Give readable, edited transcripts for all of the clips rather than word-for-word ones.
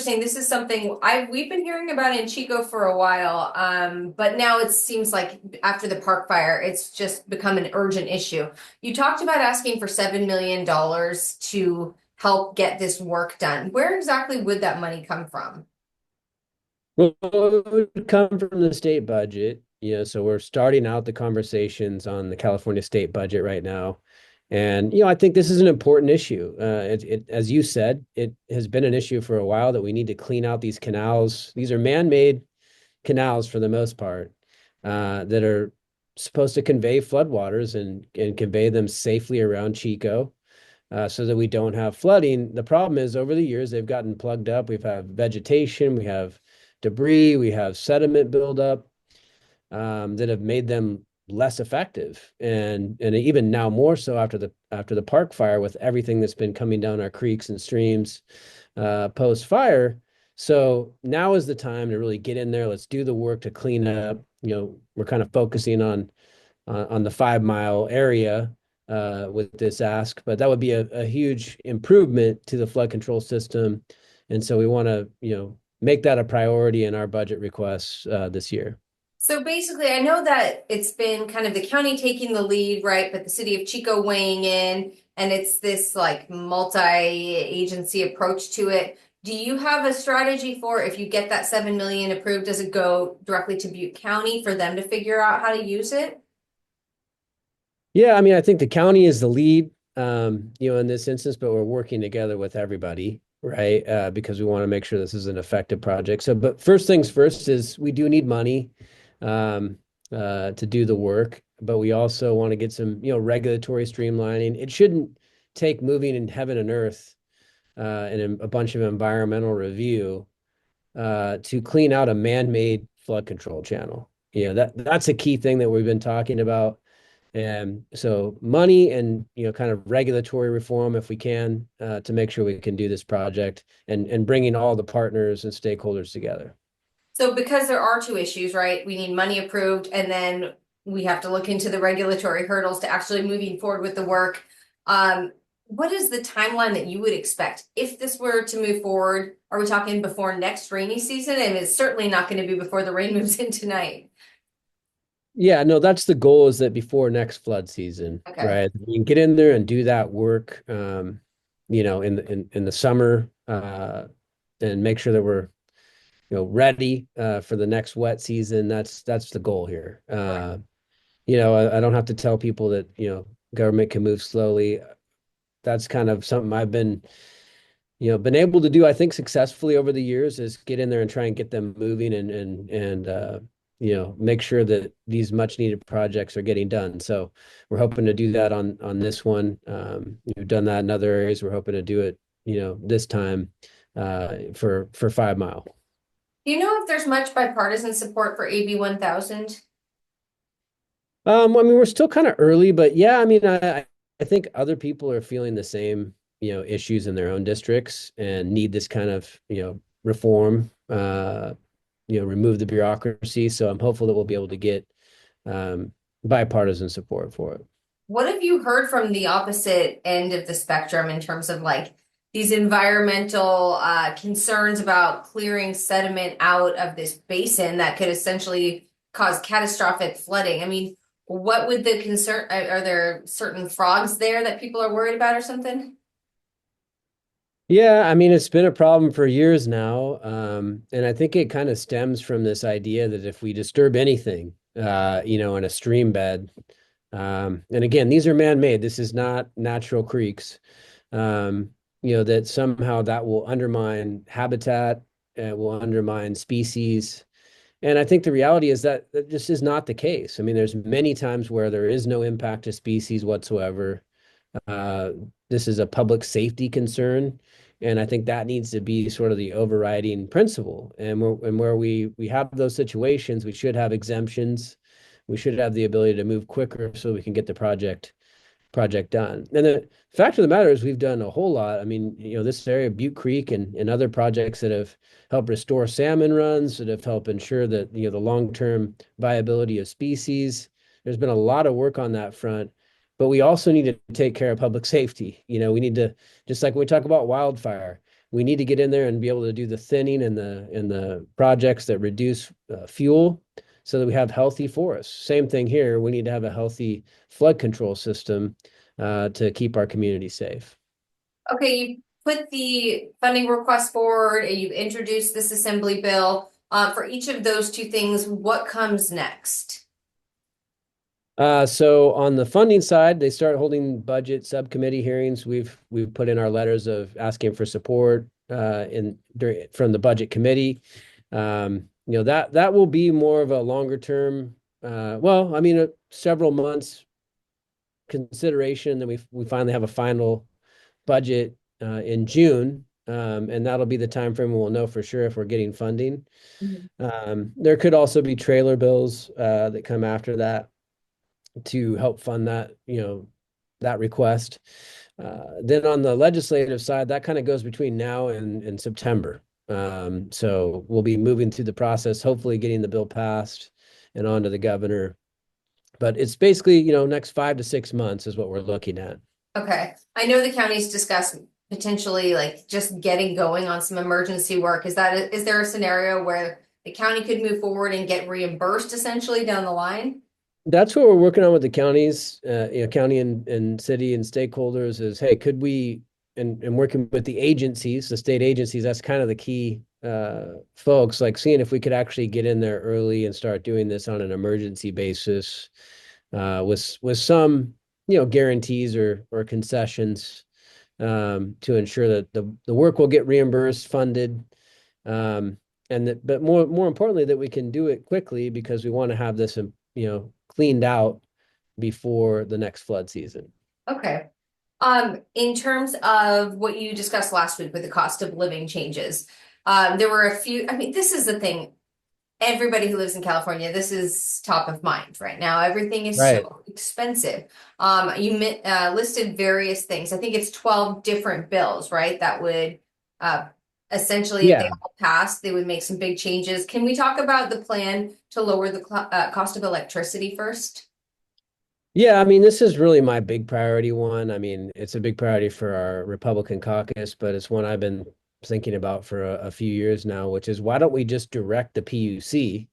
interesting. This is something we've been hearing about in Chico for a while. But now it seems like after the park fire, it's just become an urgent issue. You talked about asking for $7 million to help get this work done. Where exactly would that money come from? Well, it would come from the state budget. So we're starting out the conversations on the California state budget right now. And, I think this is an important issue. As you said, it has been an issue for a while that we need to clean out these canals. These are man-made canals for the most part, that are supposed to convey floodwaters and convey them safely around Chico, so that we don't have flooding. The problem is over the years, they've gotten plugged up. We've had vegetation, we have debris, we have sediment buildup, that have made them less effective. And even now more so after the park fire, with everything that's been coming down our creeks and streams, post fire. So now is the time to really get in there. Let's do the work to clean up. We're kind of focusing on the 5 mile area, with this ask, but that would be a huge improvement to the flood control system. And so we want to, make that a priority in our budget requests, this year. So basically, I know that it's been kind of the county taking the lead, right? But the city of Chico weighing in, and it's this like multi-agency approach to it. Do you have a strategy for if you get that 7 million approved, does it go directly to Butte County for them to figure out how to use it? Yeah, I mean, I think the county is the lead, in this instance, but we're working together with everybody, right? Because we want to make sure this is an effective project. So, but first things first is we do need money, um, to do the work, but we also want to get some, regulatory streamlining. It shouldn't take moving in heaven and earth, and a bunch of environmental review, to clean out a man-made flood control channel. That's a key thing that we've been talking about. And so money and, kind of regulatory reform, if we can, to make sure we can do this project, and bringing all the partners and stakeholders together. So because there are two issues, right? We need money approved and then we have to look into the regulatory hurdles to actually moving forward with the work. What is the timeline that you would expect if this were to move forward? Are we talking before next rainy season? And it's certainly not going to be before the rain moves in tonight. Yeah, no, that's the goal, is that before next flood season, Okay. right? We can get in there and do that work, in the summer, and make sure that we're, ready, for the next wet season. That's the goal here. I don't have to tell people that, government can move slowly. That's kind of something I've been able to do, I think, successfully over the years, is get in there and try and get them moving, and make sure that these much needed projects are getting done. So we're hoping to do that on this one. We've done that in other areas. We're hoping to do it, this time, for 5 Mile. Do you know if there's much bipartisan support for AB 1000? I mean, we're still kind of early, but yeah, I mean, I think other people are feeling the same, issues in their own districts and need this kind of, reform, remove the bureaucracy. So I'm hopeful that we'll be able to get, bipartisan support for it. What have you heard from the opposite end of the spectrum in terms of like these environmental concerns about clearing sediment out of this basin that could essentially cause catastrophic flooding? I mean, what would the concern, are there certain frogs there that people are worried about or something? Yeah, I mean, it's been a problem for years now. And I think it kind of stems from this idea that if we disturb anything, in a stream bed, and again, these are man-made, this is not natural creeks, that somehow that will undermine habitat, it will undermine species. And I think the reality is that that just is not the case. I mean, there's many times where there is no impact to species whatsoever. Uh, this is a public safety concern, and I think that needs to be sort of the overriding principle. And where we have those situations, we should have exemptions. We should have the ability to move quicker so we can get the project done. And the fact of the matter is we've done a whole lot. I mean, this area, Butte Creek, and other projects that have helped restore salmon runs, that have helped ensure that, the long-term viability of species. There's been a lot of work on that front, but we also need to take care of public safety. We need to, just like when we talk about wildfire, we need to get in there and be able to do the thinning and the projects that reduce fuel so that we have healthy forests. Same thing here. We need to have a healthy flood control system to keep our community safe. Okay, you put the funding request forward and you've introduced this assembly bill. For each of those two things, what comes next? So on the funding side, they start holding budget subcommittee hearings. We've put in our letters of asking for support from the budget committee. That will be more of a longer term, well, I mean, several months consideration. Then we finally have a final budget in June, and that'll be the time frame we'll know for sure if we're getting funding. Mhm. There could also be trailer bills that come after that to help fund that request. Then on the legislative side, that kind of goes between now and September. So we'll be moving through the process, hopefully getting the bill passed and on to the governor. But it's basically, next 5 to 6 months is what we're looking at. Okay, I know the county's discussed potentially like just getting going on some emergency work. Is there a scenario where the county could move forward and get reimbursed essentially down the line? That's what we're working on with the counties, county and city and stakeholders is, hey, could we, and working with the agencies, the state agencies, that's kind of the key folks, like seeing if we could actually get in there early and start doing this on an emergency basis with some, guarantees or concessions to ensure that the work will get reimbursed, funded, but more importantly, that we can do it quickly because we want to have this, cleaned out before the next flood season. Okay. In terms of what you discussed last week with the cost of living changes, there were a few, I mean, this is the thing. Everybody who lives in California, this is top of mind right now. Everything is Right. so expensive. You listed various things. I think it's 12 different bills, right? That would essentially, if they Yeah. all passed, they would make some big changes. Can we talk about the plan to lower the cost of electricity first? Yeah, I mean, this is really my big priority one. I mean, it's a big priority for our Republican caucus, but it's one I've been thinking about for a few years now, which is why don't we just direct the PUC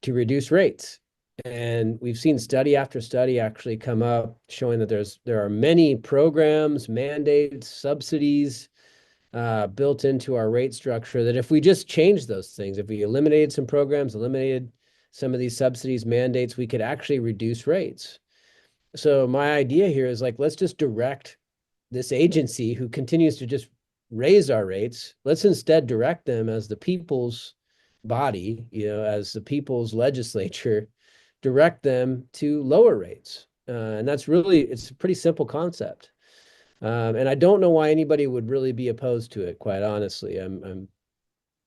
to reduce rates? And we've seen study after study actually come up showing that there are many programs, mandates, subsidies built into our rate structure that if we just change those things, if we eliminated some programs, eliminated some of these subsidies, mandates, we could actually reduce rates. So my idea here is like, let's just direct this agency who continues to just raise our rates. Let's instead direct them as the people's body, as the people's legislature, direct them to lower rates. And it's a pretty simple concept. And I don't know why anybody would really be opposed to it, quite honestly. I'm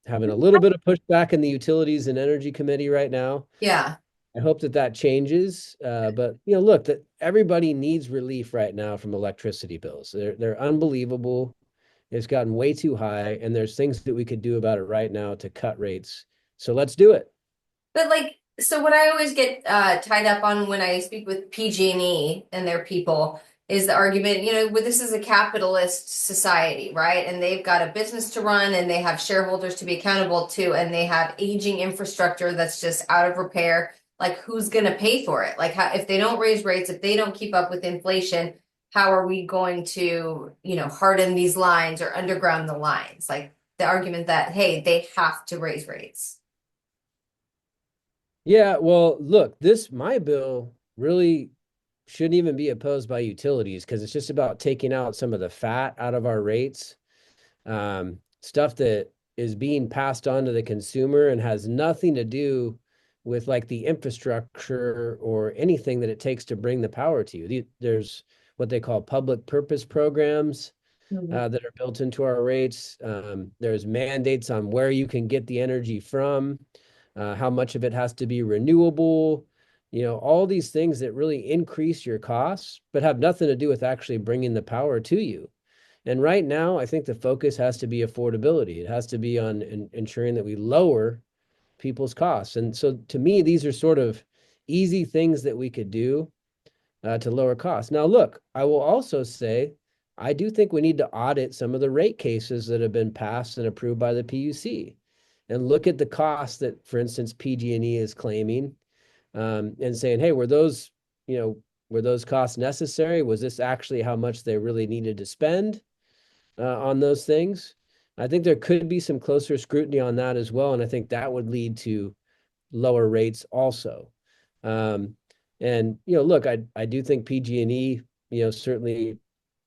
having a little bit of pushback in the Utilities and Energy Committee right now. Yeah. I hope that changes. But look, that everybody needs relief right now from electricity bills. They're unbelievable. It's gotten way too high, and there's things that we could do about it right now to cut rates. So let's do it. But like, so what I always get tied up on when I speak with PG&E and their people is the argument, well, this is a capitalist society, right? And they've got a business to run and they have shareholders to be accountable to, and they have aging infrastructure that's just out of repair. Like, who's going to pay for it? Like, if they don't raise rates, if they don't keep up with inflation, how are we going to, harden these lines or underground the lines? Like the argument that, hey, they have to raise rates. Yeah, well, look, my bill really shouldn't even be opposed by utilities because it's just about taking out some of the fat out of our rates, stuff that is being passed on to the consumer and has nothing to do with like the infrastructure or anything that it takes to bring the power to you. There's what they call public purpose programs Mhm. that are built into our rates. There's mandates on where you can get the energy from, how much of it has to be renewable, all these things that really increase your costs, but have nothing to do with actually bringing the power to you. And right now, I think the focus has to be affordability. It has to be on ensuring that we lower people's costs. And so to me, these are sort of easy things that we could do to lower costs. Now, look, I will also say I do think we need to audit some of the rate cases that have been passed and approved by the PUC and look at the costs that, for instance, PG&E is claiming, and saying, hey, you know, were those costs necessary? Was this actually how much they really needed to spend on those things? I think there could be some closer scrutiny on that as well. And I think that would lead to lower rates also. Um, and, look, I do think PG&E, certainly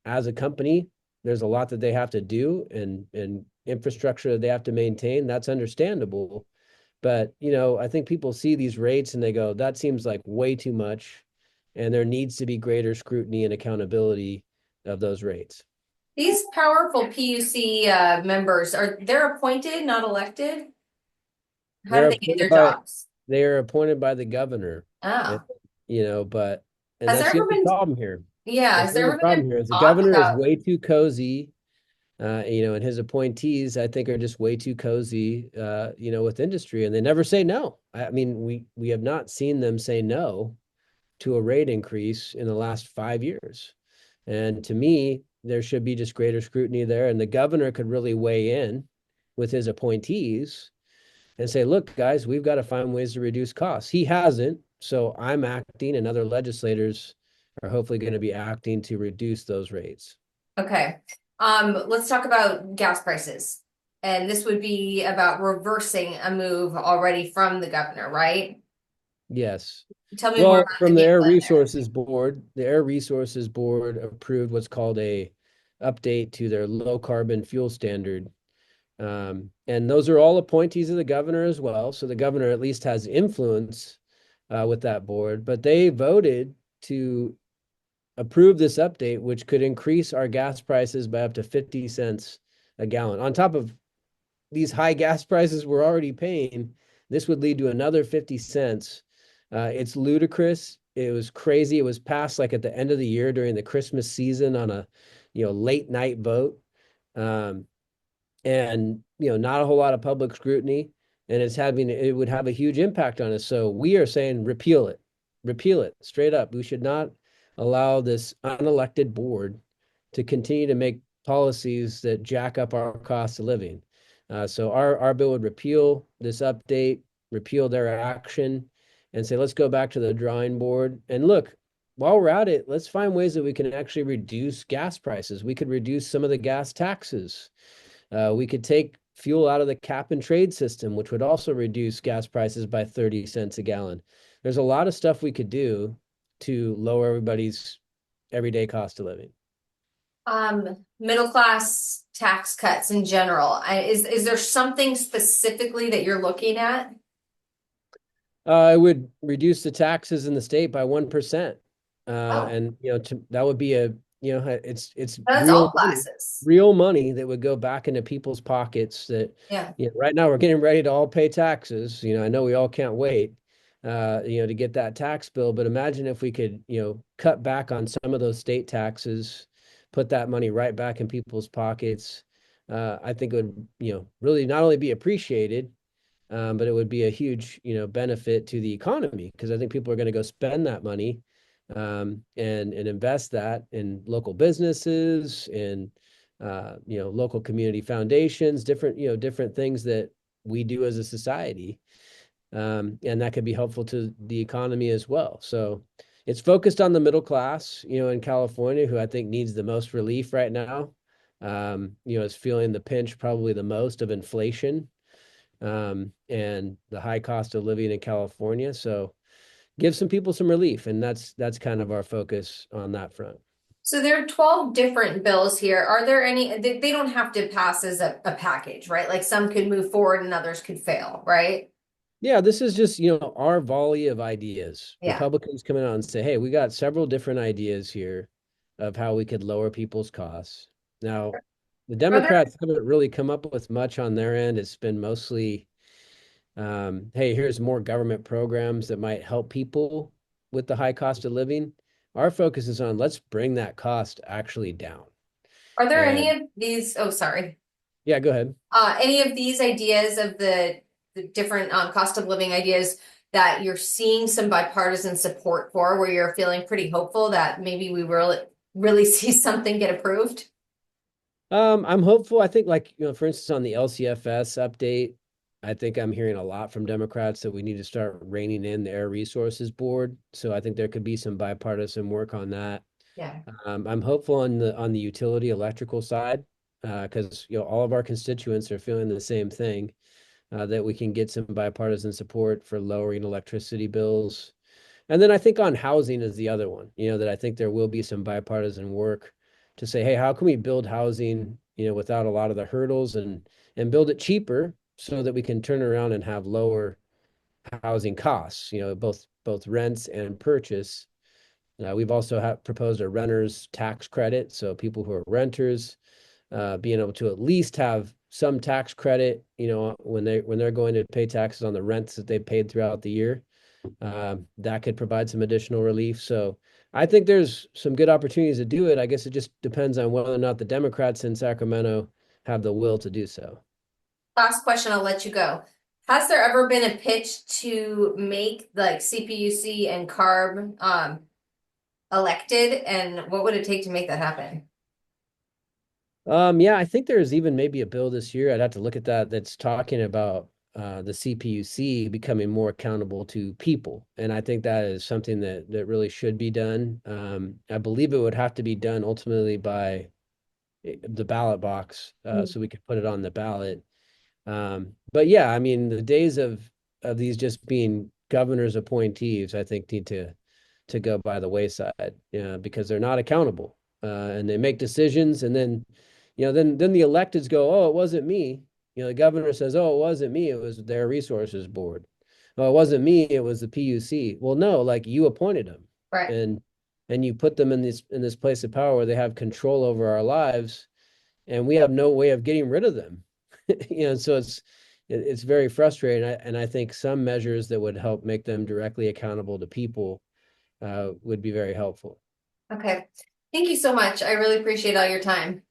as a company, there's a lot that they have to do and infrastructure that they have to maintain. That's understandable. But, I think people see these rates and they go, that seems like way too much. And there needs to be greater scrutiny and accountability of those rates. These powerful PUC members they're appointed, not elected? How They're do they get appointed their by jobs? they are appointed by the governor. And, Oh, but and has there that's the ever other been? problem here. Yeah, That's has the there other ever been problem here is the talk governor is about? way too cozy. And his appointees, I think, are just way too cozy, with industry, and they never say no. I mean, we have not seen them say no to a rate increase in the last 5 years. And to me, there should be just greater scrutiny there. And the governor could really weigh in with his appointees and say, look, guys, we've got to find ways to reduce costs. He hasn't. So I'm acting, and other legislators are hopefully going to be acting to reduce those rates. Okay. Let's talk about gas prices. And this would be about reversing a move already from the governor, right? Yes. Tell me more Well, about the from game plan there. The Air Resources Board approved what's called a update to their low carbon fuel standard. And those are all appointees of the governor as well. So the governor at least has influence with that board, but they voted to approve this update, which could increase our gas prices by up to 50 cents a gallon. On top of these high gas prices we're already paying, this would lead to another 50 cents. It's ludicrous. It was crazy. It was passed like at the end of the year during the Christmas season on a, late night vote. Um, and, not a whole lot of public scrutiny. And it would have a huge impact on us. So we are saying repeal it straight up. We should not allow this unelected board to continue to make policies that jack up our cost of living. So our bill would repeal this update, repeal their action, and say, let's go back to the drawing board. And look, while we're at it, let's find ways that we can actually reduce gas prices. We could reduce some of the gas taxes. We could take fuel out of the cap and trade system, which would also reduce gas prices by 30 cents a gallon. There's a lot of stuff we could do to lower everybody's everyday cost of living. Middle class tax cuts in general. Is there something specifically that you're looking at? It would reduce the taxes in the state by 1%. Oh, And that would be it's that's all classes. real money that would go back into people's pockets that, Yeah. right now we're getting ready to all pay taxes. I know we all can't wait, to get that tax bill, but imagine if we could, cut back on some of those state taxes, put that money right back in people's pockets. I think it would, really not only be appreciated, but it would be a huge, benefit to the economy because I think people are going to go spend that money, and invest that in local businesses and local community foundations, different things that we do as a society, and that could be helpful to the economy as well. So it's focused on the middle class, in California, who I think needs the most relief right now. Is feeling the pinch probably the most of inflation, and the high cost of living in California. So give some people some relief, and that's kind of our focus on that front. So there are 12 different bills here. Are there any, they don't have to pass as a package, right? Like some could move forward and others could fail, right? Yeah, this is just, our volley of ideas. Yeah. Republicans coming out and say, hey, we got several different ideas here of how we could lower people's costs. Now, the Are there Democrats haven't really come up with much on their end. It's been mostly, hey, here's more government programs that might help people with the high cost of living. Our focus is on let's bring that cost actually down. are there any And of these, oh, sorry. yeah, go ahead. Any of these ideas of the different cost of living ideas that you're seeing some bipartisan support for, where you're feeling pretty hopeful that maybe we really see something get approved? I'm hopeful. I think, like, for instance, on the LCFS update, I think I'm hearing a lot from Democrats that we need to start reining in the Air Resources Board. So I think there could be some bipartisan work on that. Yeah. I'm hopeful on the utility electrical side, because all of our constituents are feeling the same thing, that we can get some bipartisan support for lowering electricity bills. And then I think on housing is the other one, that I think there will be some bipartisan work to say, hey, how can we build housing, without a lot of the hurdles, and build it cheaper so that we can turn around and have lower housing costs, both rents and purchase. We've also proposed a renter's tax credit, so people who are renters, being able to at least have some tax credit, when they're going to pay taxes on the rents that they paid throughout the year. That could provide some additional relief. So I think there's some good opportunities to do it. I guess it just depends on whether or not the Democrats in Sacramento have the will to do so. Last question, I'll let you go. Has there ever been a pitch to make like CPUC and CARB elected, and what would it take to make that happen? Yeah, I think there's even maybe a bill this year. I'd have to look at that. That's talking about the CPUC becoming more accountable to people, and I think that is something that really should be done. I believe it would have to be done ultimately by the ballot box, Mm. so we could put it on the ballot. But yeah, I mean, the days of these just being governor's appointees, I think need to go by the wayside, because they're not accountable, and they make decisions, and then, then the electeds go, oh, it wasn't me. The governor says, oh, it wasn't me. It was their resources board. Oh, it wasn't me. It was the PUC. Well, no, like you appointed them, Right. and you put them in this place of power where they have control over our lives, and we have no way of getting rid of them. So it's very frustrating. And I think some measures that would help make them directly accountable to people would be very helpful. Okay. Thank you so much. I really appreciate all your time.